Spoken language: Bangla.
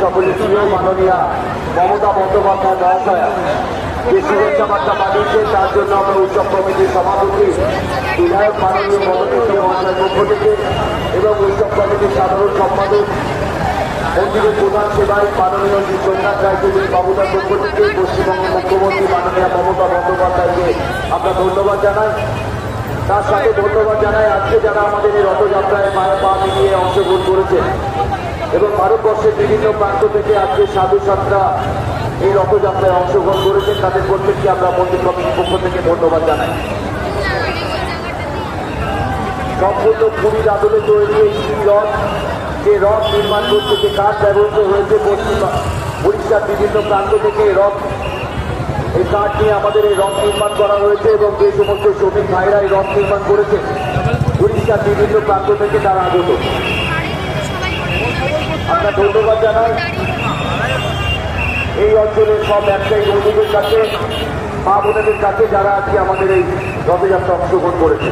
সকলের প্রিয় মাননীয়া মমতা বন্দ্যোপাধ্যায় মহাশয়া যে শুভেচ্ছা বার্তা পাঠিয়েছে, তার জন্য আমরা উৎসব কমিটির সভাপতি বিধায়ক মাননীয় মমতা মহাশয়ের পক্ষ থেকে এবং উৎসব কমিটির সাধারণ সম্পাদক মন্দিরের প্রধান সেবায় মাননীয় শ্রী সোমনাথ রায়চৌধুরী বাবুদার পক্ষ থেকে পশ্চিমবঙ্গের মুখ্যমন্ত্রী মাননীয় মমতা বন্দ্যোপাধ্যায়কে আমরা ধন্যবাদ জানাই। তার সাথে ধন্যবাদ জানাই আজকে যারা আমাদের এই রথযাত্রায় পায়ে পা মিলিয়ে অংশগ্রহণ করেছেন এবং ভারতবর্ষের বিভিন্ন প্রান্ত থেকে আজকে সাধু সাতরা এই রথযাত্রায় অংশগ্রহণ করেছেন, তাদের প্রত্যেককে আমরা মন্দির কমিটির পক্ষ থেকে ধন্যবাদ জানাই। সম্পূর্ণ পুরীর আদলে তৈরি এই রথ, যে রথ নির্মাণ করতে যে কাঠ ব্যবহৃত হয়েছে উড়িষ্যার বিভিন্ন প্রান্ত থেকে এই কাঠ নিয়ে আমাদের এই রথ নির্মাণ করা হয়েছে এবং যে সমস্ত শ্রমিক ভাইরা এই রথ নির্মাণ করেছে উড়িষ্যার বিভিন্ন প্রান্ত থেকে তারা আগত। আমরা ধন্যবাদ জানাই এই অঞ্চলের সব ব্যবসায়ী বন্ধুদের কাছে, মা বোনেদের কাছে যারা আজকে আমাদের এই রথযাত্রা অংশগ্রহণ করেছে।